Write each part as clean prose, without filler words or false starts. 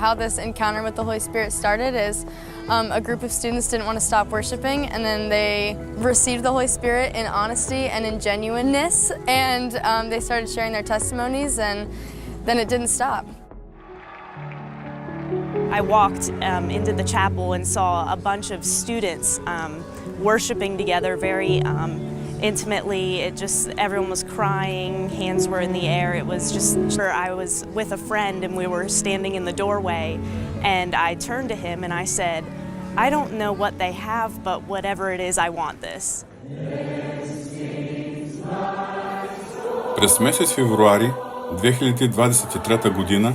how this encounter with the Holy Spirit started is a group of students didn't want to stop worshiping, and then they received the Holy Spirit in honesty and in genuineness, and they started sharing their testimonies, and then it didn't stop. I walked into the chapel and saw a bunch of students worshiping together very intimately. Everyone was crying, hands were in the air. It was just, I was with a friend and we were standing in the doorway, and I turned to him and I said, I don't know what they have, but whatever it is, I want this. През месец февруари 2023 година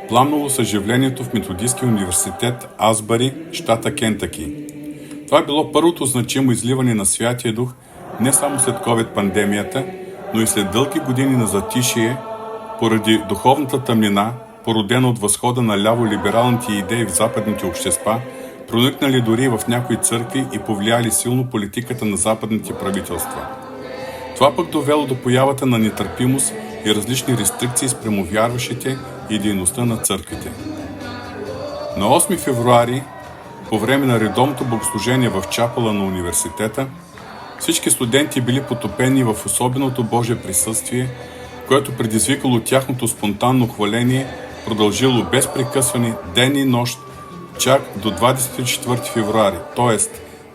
пламнало съживлението в Методистския университет Асбъри, щата Кентъки. Това е било първото значимо изливане на Святия Дух не само след COVID-пандемията, но и след дълги години на затишие поради духовната тъмнина, породена от възхода на ляво-либералните идеи в западните общества, проникнали дори в някои църкви и повлияли силно политиката на западните правителства. Това пък довело до появата на нетърпимост и различни рестрикции спрямо вярващите и дейността на църквите. На 8 февруари, по време на редовното богослужение в чапела на университета, всички студенти били потопени в особеното Божие присъствие, което предизвикало тяхното спонтанно хваление, продължило без прекъсване ден и нощ, чак до 24 февруари, т.е.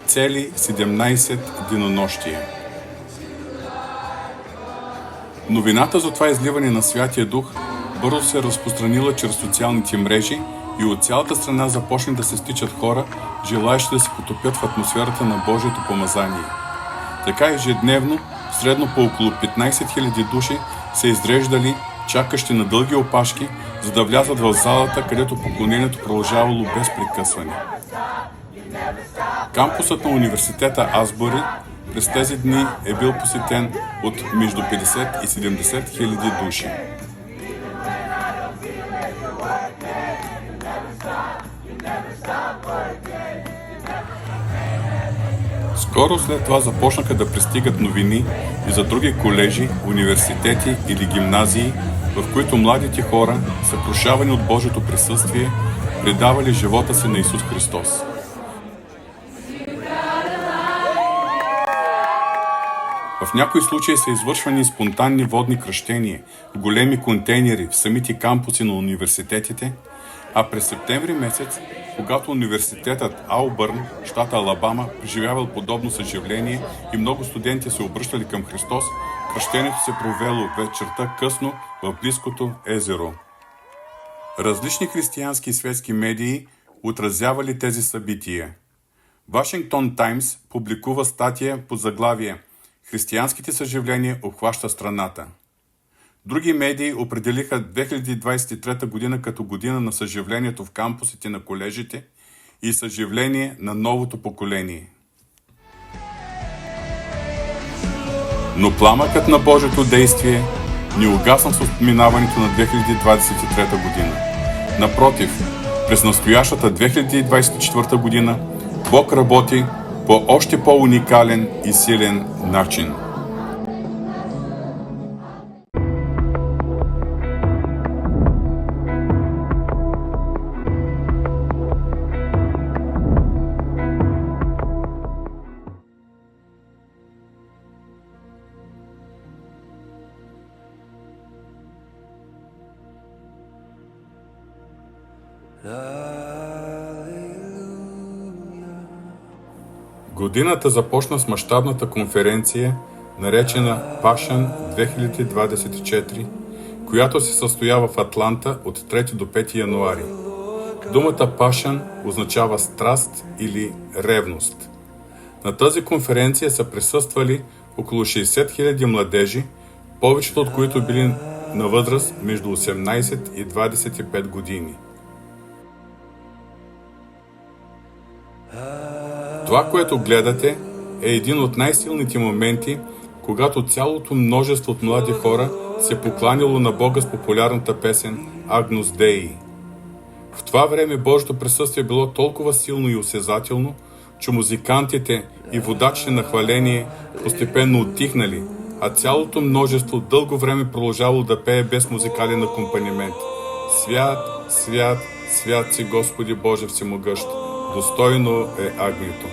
цели 17 денонощия. Новината за това изливане на Святия Дух бързо се разпространила чрез социалните мрежи и от цялата страна започна да се стичат хора, желаещи да се потопят в атмосферата на Божието помазание. Така ежедневно, средно по около 15 000 души се изреждали, чакащи на дълги опашки, за да влязат в залата, където поклонението продължавало без прекъсване. Кампусът на университета Асбъри през тези дни е бил посетен от между 50 и 70 хиляди души. Скоро след това започнаха да пристигат новини и за други колежи, университети или гимназии, в които младите хора, съкрушавани от Божието присъствие, предавали живота си на Исус Христос. В някои случаи са извършвани спонтанни водни кръщения в големи контейнери в самите кампуси на университетите, а през септември месец, когато университетът Аубърн, щата Алабама, преживявал подобно съживление и много студенти се обръщали към Христос, кръщението се провело вечерта късно в близкото езеро. Различни християнски и светски медии отразявали тези събития. Вашингтон Таймс публикува статия под заглавие «Християнските съживления обхваща страната». Други медии определиха 2023 година като година на съживлението в кампусите на колежите и съживление на новото поколение. Но пламъкът на Божието действие не угасна с отминаването на 2023 година. Напротив, през настоящата 2024 година Бог работи по още по-уникален и силен начин. Годината започна с мащабната конференция, наречена Passion 2024, която се състоява в Атланта от 3 до 5 януари. Думата Passion означава страст или ревност. На тази конференция са присъствали около 60 000 младежи, повечето от които били на възраст между 18 и 25 години. Това, което гледате, е един от най-силните моменти, когато цялото множество от млади хора се покланяло на Бога с популярната песен Agnus Dei. В това време Божието присъствие било толкова силно и осезателно, че музикантите и водачите на хваление постепенно утихнали, а цялото множество дълго време продължавало да пее без музикален акомпанимент. Свят, свят, Свят си, Господи Боже всемогъщ, достойно е агнето.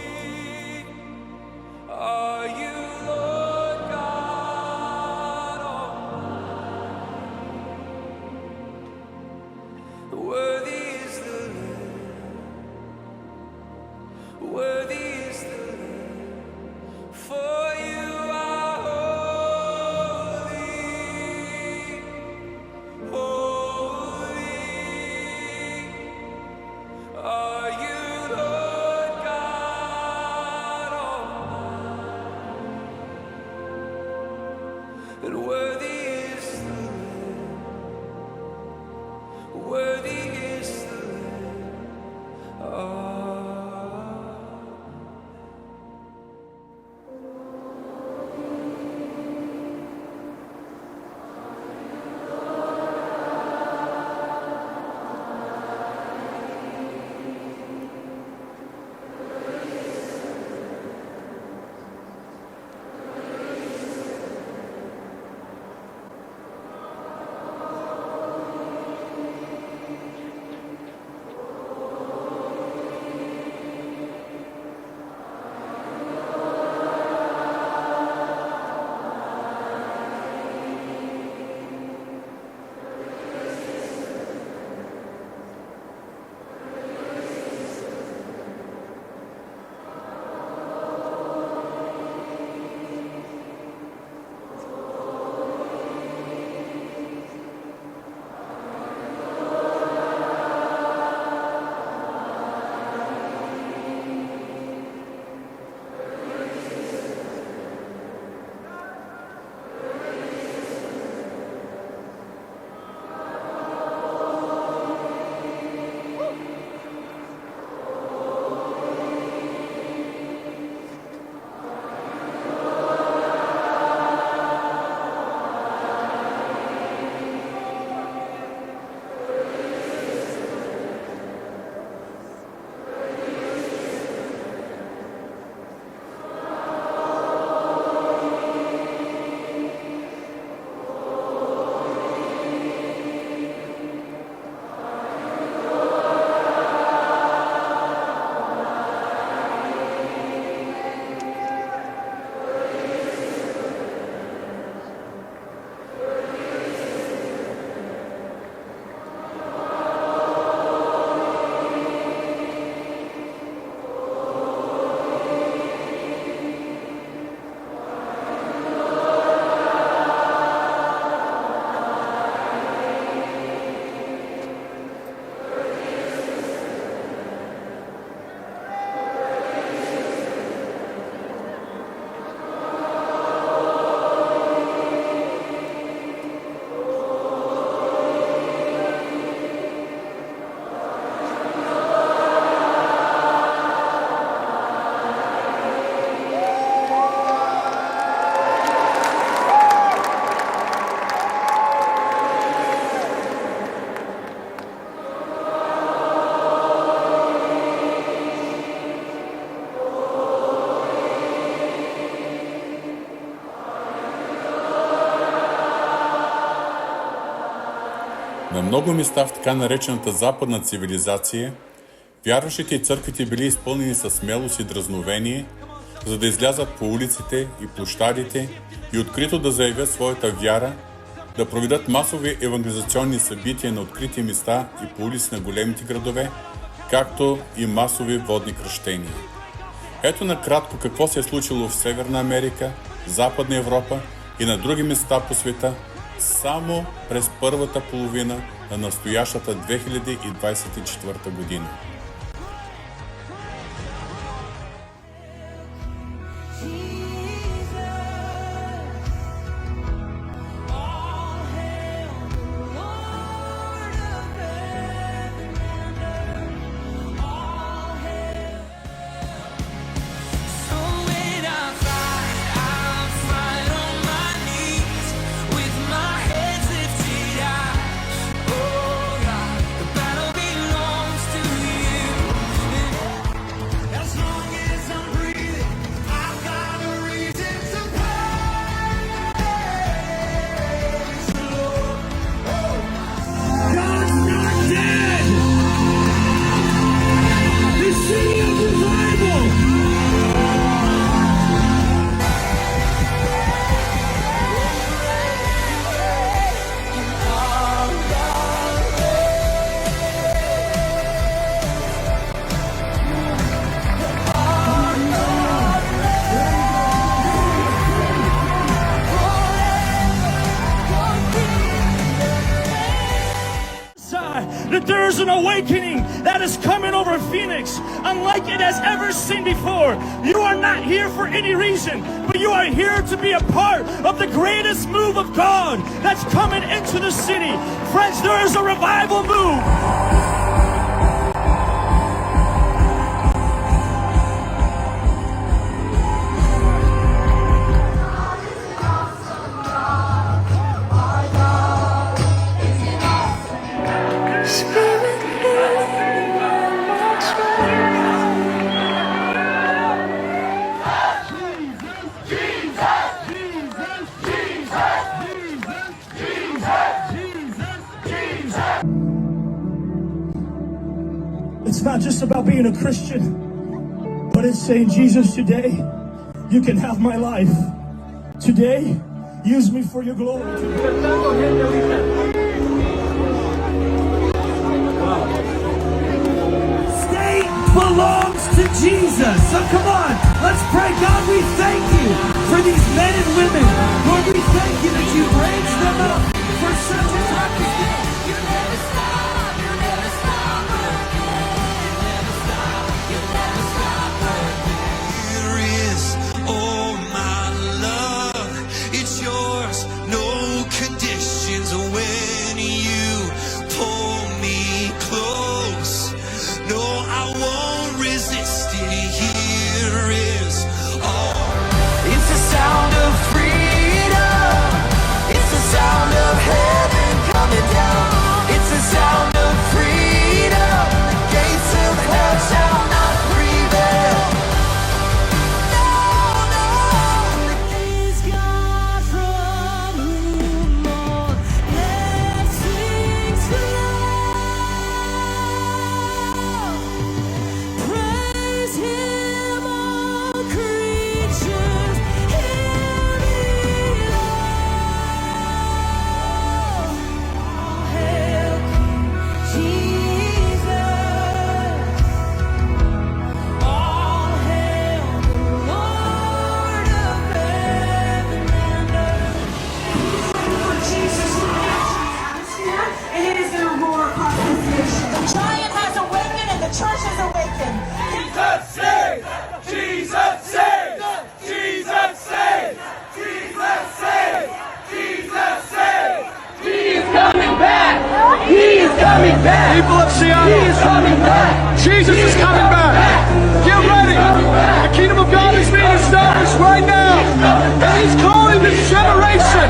На много места в така наречената западна цивилизация, вярващите и църквите били изпълнени със смелост и дразновение, за да излязат по улиците и площадите и открито да заявят своята вяра, да проведат масови евангелизационни събития на открити места и по улици на големите градове, както и масови водни кръщения. Ето накратко какво се е случило в Северна Америка, Западна Европа и на други места по света само през първата половина на настоящата 2024 година. Belongs to you. an awakening that is coming over Phoenix unlike it has ever seen before. You are not here for any reason, but you are here to be a part of the greatest move of God that's coming into the city. Friends, there is a revival move. It's not just about being a Christian, but it's saying, Jesus, today you can have my life. Today, use me for your glory. State belongs to Jesus. So come on, let's pray. God, we thank you for these men and women. Lord, we thank you that you raised them up for such a time as this. When you pull me close, no, I won't resist it. Here is all. It's the sound of freedom. It's the sound of heaven coming down. It's the sound of freedom. The gates of hell shall not prevail. No, no, he's God from whom all blessings flow. Praise him, all creatures here below. All hail King Jesus. All hail the Lord of heaven and earth. Jesus and it is a roar across this nation. The giant has awakened and the church has awakened. Jesus saves! Jesus saves! Jesus saves! Jesus saves! Jesus saves! He is coming back! He is coming back! People of Seattle, He is coming back! Jesus is coming back! Get ready! The kingdom of God is being established right now! And He's calling this generation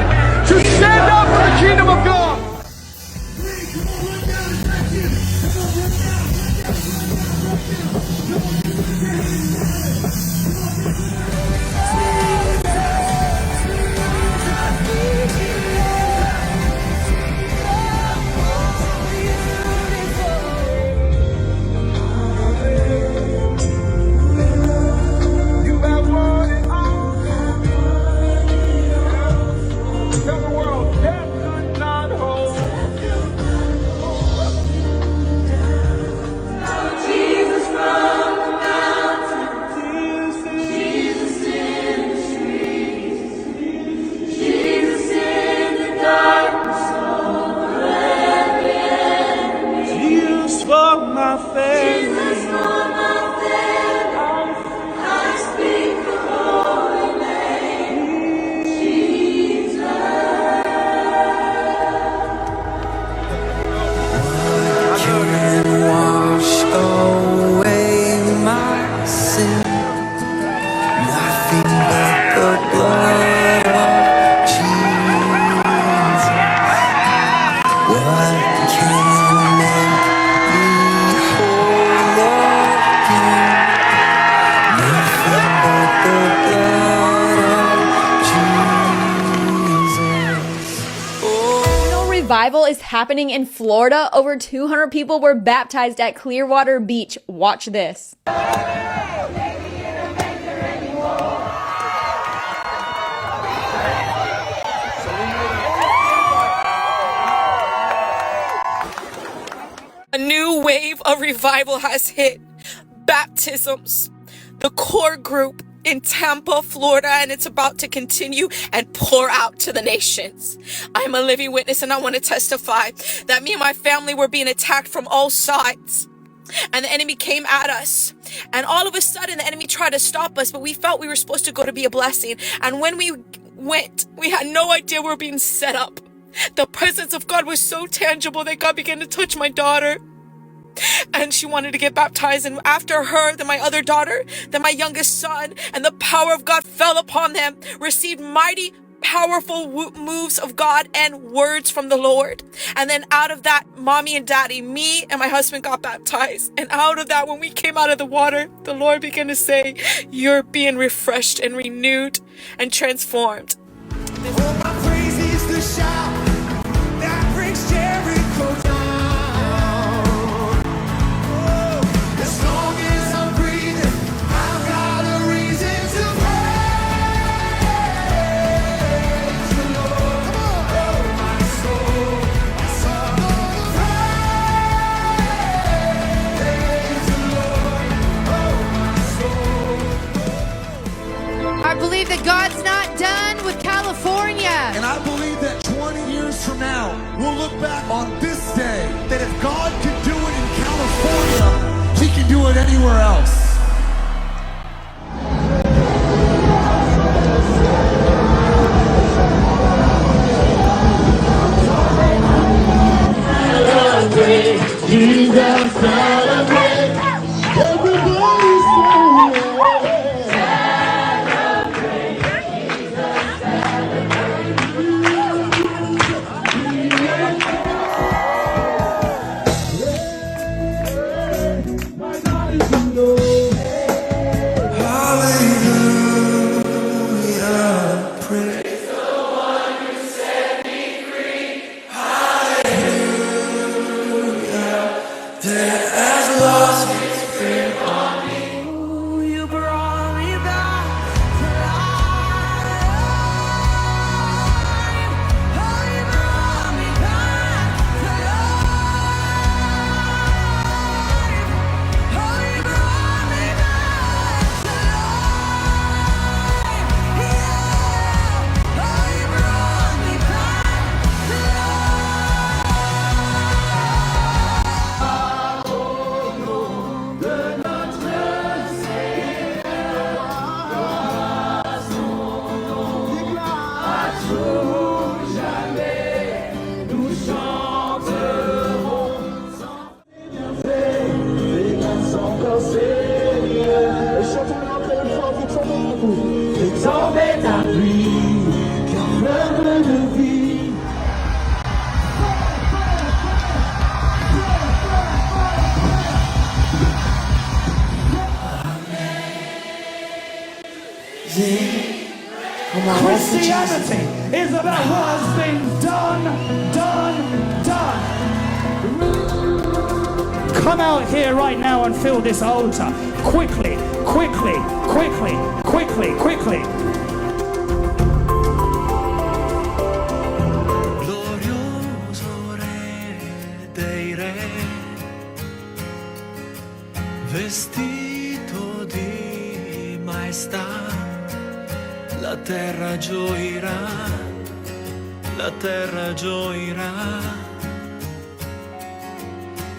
to stand up for the kingdom of God! You have won it all. Tell the world, death could not hold. Jesus from the mountain, Jesus in the streets, Jesus in the darkness over every enemy. Jesus for my family. Jesus for my family, I speak the holy name, Jesus. Can wash away my sin. Nothing but the blood of Jesus. What can make me whole again? Nothing but the blood of Jesus. Oh. Revival is happening in Florida. Over 200 people were baptized at Clearwater Beach. Watch this. A new wave of revival has hit. Baptisms. The core group in Tampa, Florida, and it's about to continue and pour out to the nations. I am a living witness, and I want to testify that me and my family were being attacked from all sides. And the enemy came at us. And all of a sudden, the enemy tried to stop us, but we felt we were supposed to go to be a blessing. And when we went, we had no idea we were being set up. The presence of God was so tangible that God began to touch my daughter. And she wanted to get baptized. And after her, then my other daughter, then my youngest son, and the power of God fell upon them, received mighty, powerful moves of God and words from the Lord. And then out of that, mommy and daddy, me and my husband got baptized. And out of that, when we came out of the water, the Lord began to say, you're being refreshed and renewed and transformed. Oh, my praise is the shout that brings Jericho down. Oh, as long as I'm breathing, I've got a reason to praise the Lord. Come on, oh, my soul, praise the Lord. Oh, my soul. I believe that God's not done with California. And I believe that 20 years from now, we'll look back on this day, that if God could do it in California, He can do it anywhere else. Christianity is about what has been done. Come out here right now and fill this altar. Quickly. Glorioso Re dei Re, vestito di maestà, la terra gioirà,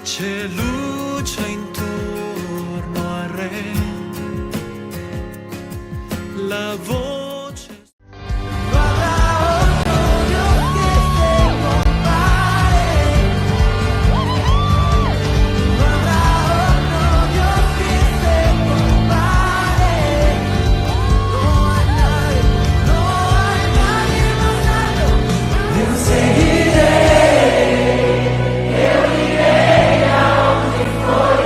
c'è luce intorno al Re, la voce. Seguirei, eu irei aonde for.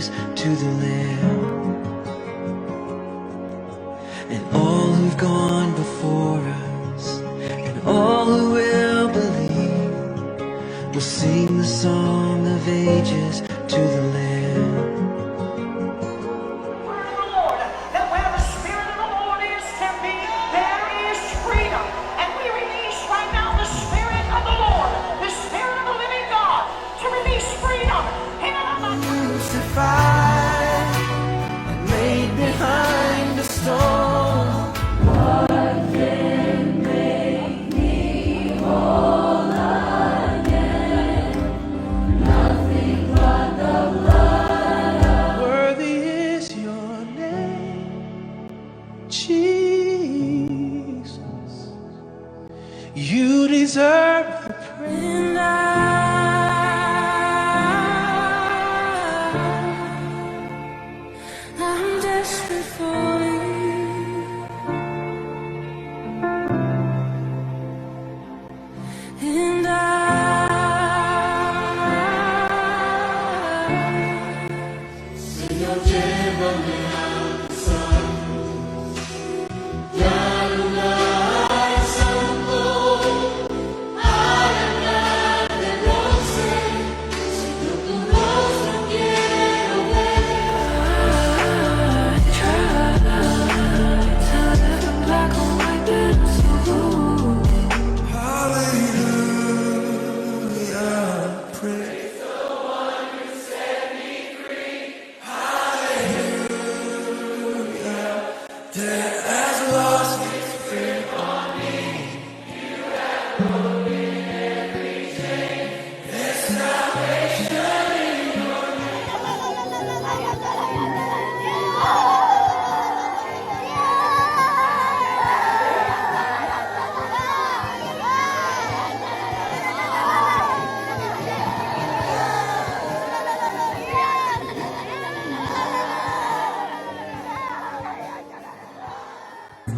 ages to the Lamb. And all who've gone before us, and all who will believe, will sing the song of ages to the Lamb. That where the Spirit of the Lord is, Tempe, there is freedom. And we release right now the Spirit of the Lord, the Spirit of the living God, to release freedom. Crucified and laid behind the stone. What can make me whole again? Nothing but the blood. Worthy is your name, Jesus. You deserve the praise. I'm desperate for you, and Señor, llévame al santo, al lugar santo, al altar de bronce, Señor, tu rostro quiero ver.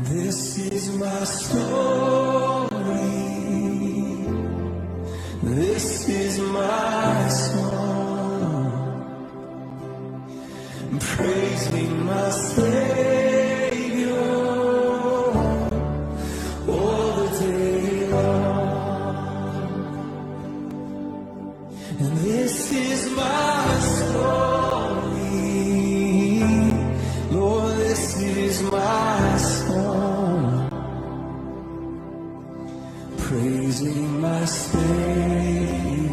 This is my story. This is my song, praising my Savior all the day long. And this is my story, Lord, this is my song, praising my Savior.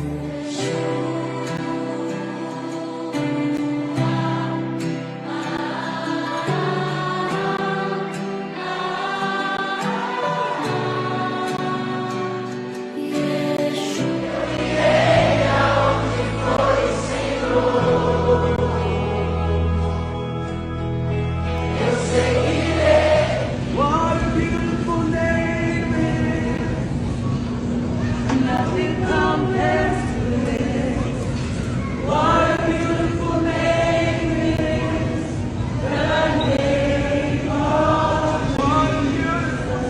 What a beautiful name it is. Nothing compares to it. What a beautiful name it is. The name of Jesus.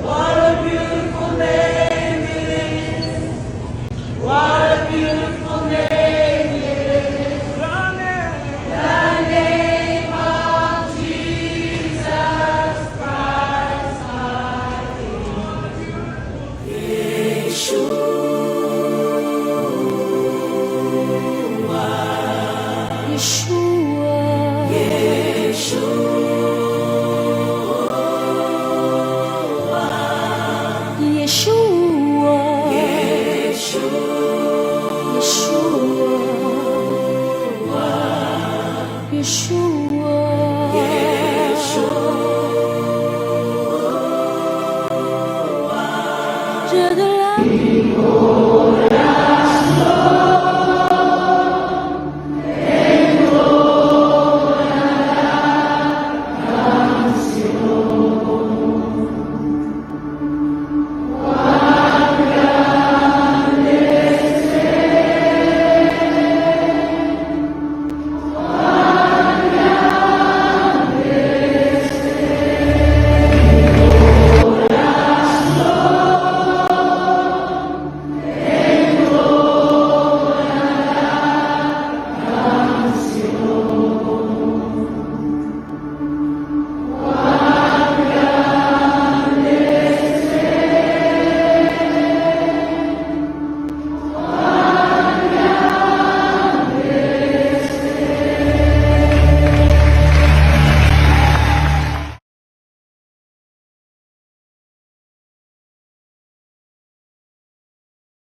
What a beautiful name it is. What a beautiful name it is. The name of Jesus Christ, my Lord. Yeshua. Yeshua.